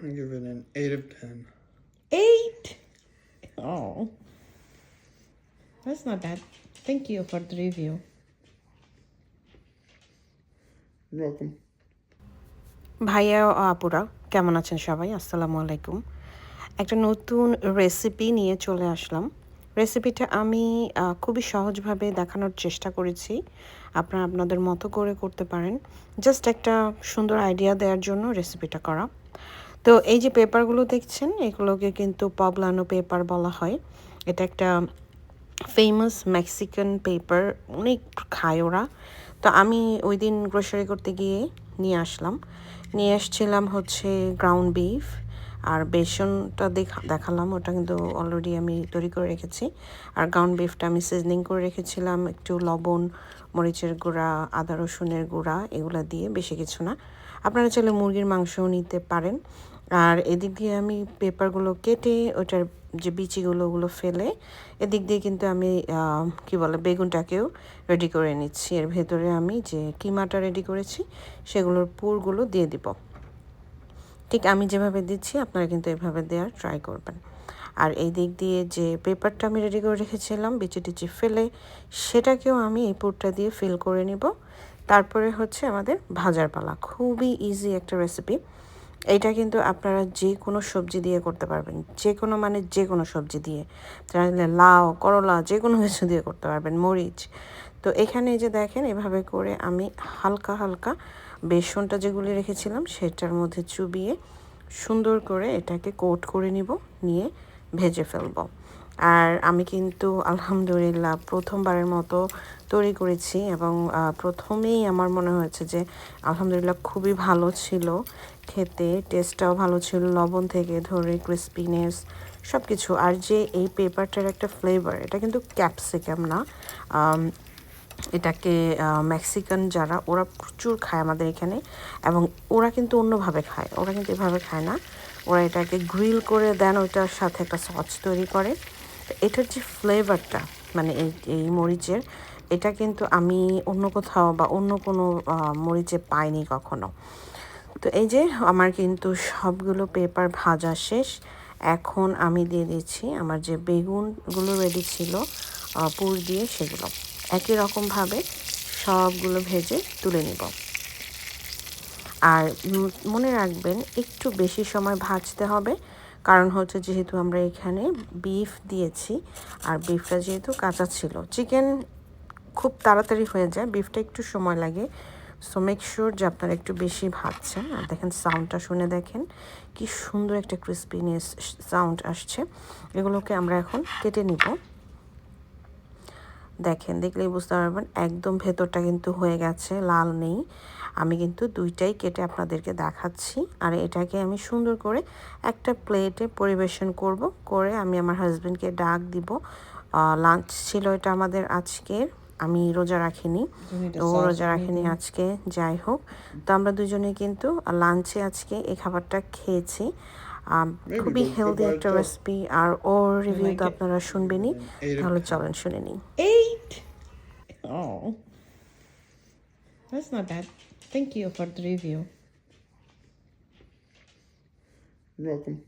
I give it an 8 of 10. 8? Oh. That's not bad. Thank you for the review. You're welcome. ভাইয়া ও আপুরা কেমন আছেন সবাই? আসসালামু আলাইকুম। একটা নতুন রেসিপি নিয়ে চলে আসলাম। রেসিপিটা আমি খুবই সহজভাবে দেখানোর চেষ্টা করেছি। আপনারা আপনাদের মতো করে করতে পারেন। জাস্ট একটা সুন্দর আইডিয়া দেওয়ার জন্য রেসিপিটা করা। তো এই যে পেপারগুলো দেখছেন এগুলোকে কিন্তু পবলানো পেপার বলা হয়। এটা একটা ফেমাস মেক্সিকান পেপার, অনেক খায় ওরা। তো আমি ওই দিন গ্রোসারি করতে গিয়ে নিয়ে আসছিলাম হচ্ছে গ্রাউন্ড বিফ আর বেসনটা দেখালাম, ওটা কিন্তু অলরেডি আমি তৈরি করে রেখেছি। আর গ্রাউন্ড বিফটা আমি সিজনিং করে রেখেছিলাম একটু লবণ, মরিচের গুঁড়া, আদা রসুনের গুঁড়া এগুলো দিয়ে, বেশি কিছু না। আপনারা চাইলে মুরগির মাংসও নিতে পারেন। আর এদিক দিয়ে আমি পেপারগুলো কেটে ওটার যে বিচিগুলো ওগুলো ফেলে এদিক দিয়ে কিন্তু আমি বেগুনটাকেও রেডি করে নিচ্ছি। এর ভেতরে আমি যে কিমাটা রেডি করেছি সেগুলোর পুরগুলো দিয়ে দিব। ঠিক আমি যেভাবে দিচ্ছি আপনারা কিন্তু এভাবে দেওয়ার ট্রাই করবেন। আর এই দিক দিয়ে যে পেপারটা আমি রেডি করে রেখেছিলাম বিচি টিচি ফেলে, সেটাকেও আমি এই পুরটা দিয়ে ফিল করে নিব। তারপরে হচ্ছে আমাদের ভাজার পালা। খুবই ইজি একটা রেসিপি। এটা কিন্তু আপনারা যে কোনো সবজি দিয়ে করতে পারবেন, যে কোনো সবজি দিয়ে, চাইলে লাউ, করলা, যে কোনো কিছু দিয়ে করতে পারবেন, মরিচ। তো এখানে যে দেখেন এভাবে করে আমি হালকা হালকা বেসনটা যেগুলি রেখেছিলাম সেটার মধ্যে চুবিয়ে সুন্দর করে এটাকে কোট করে নিয়ে ভেজে ফেলবো। আর আমি কিন্তু আলহামদুলিল্লাহ প্রথমবারের মতো তৈরি করেছি এবং প্রথমেই আমার মনে হয়েছে যে আলহামদুলিল্লাহ খুবই ভালো ছিল খেতে, টেস্টটাও ভালো ছিল, লবণ থেকে ধরে ক্রিস্পিনেস সব কিছু। আর যে এই পেপারটার একটা ফ্লেভার, এটা কিন্তু ক্যাপসিকাম না, এটাকে মেক্সিকান যারা ওরা প্রচুর খায় আমাদের এখানে, এবং ওরা কিন্তু অন্যভাবে খায়, ওরা কিন্তু এভাবে খায় না। ওরা এটাকে গ্রিল করে দেন, ওইটার সাথে একটা সস তৈরি করে। এটার যে ফ্লেভারটা মানে এই মরিচের, এটা কিন্তু আমি অন্য কোথাও বা অন্য কোনো মরিচে পাইনি কখনো। তো এই যে আমার কিন্তু সবগুলো পেপার ভাজা শেষ। এখন আমি দিয়ে দিচ্ছি আমার যে বেগুনগুলো রেডি ছিল পুর দিয়ে, সেগুলো একই রকমভাবে সবগুলো ভেজে তুলে নিব। আর মনে রাখবেন একটু বেশি সময় ভাজতে হবে, কারণ হচ্ছে যেহেতু আমরা এখানে বিফ দিয়েছি আর বিফটা যেহেতু কাঁচা ছিল, চিকেন খুব তাড়াতাড়ি হয়ে যায়, বিফটা একটু সময় লাগে। সো মেক শিওর যে আপনারা একটু বেশি ভাজছেন। আর দেখেন সাউন্ডটা শুনে দেখেন কি সুন্দর একটা ক্রিস্পিনেস সাউন্ড আসছে। এগুলোকে আমরা এখন কেটে নিব। দেখেন, দেখলেই বুঝতে পারবেন একদম ভেতরটা কিন্তু হয়ে গেছে, লাল নেই। আমি কিন্তু দুইটাই কেটে আপনাদেরকে দেখাচ্ছি। আর এটাকে আমি সুন্দর করে একটা প্লেটে পরিবেশন করে আমি আমার হাজব্যান্ডকে ডাক দিব। লাঞ্চ ছিল এটা আমাদের আজকের, আমি রোজা রাখিনি, ও রোজা রাখিনি আজকে। যাই হোক, তো আমরা দুজনে কিন্তু লাঞ্চে আজকে এই খাবারটা খেয়েছি। খুবই হেলদি একটা রেসিপি। আর ওর রিভিউ তো আপনারা শুনবেনই, তাহলে চলেন শুনে নিই। 8? Oh. That's not bad. Thank you for the review. You're welcome.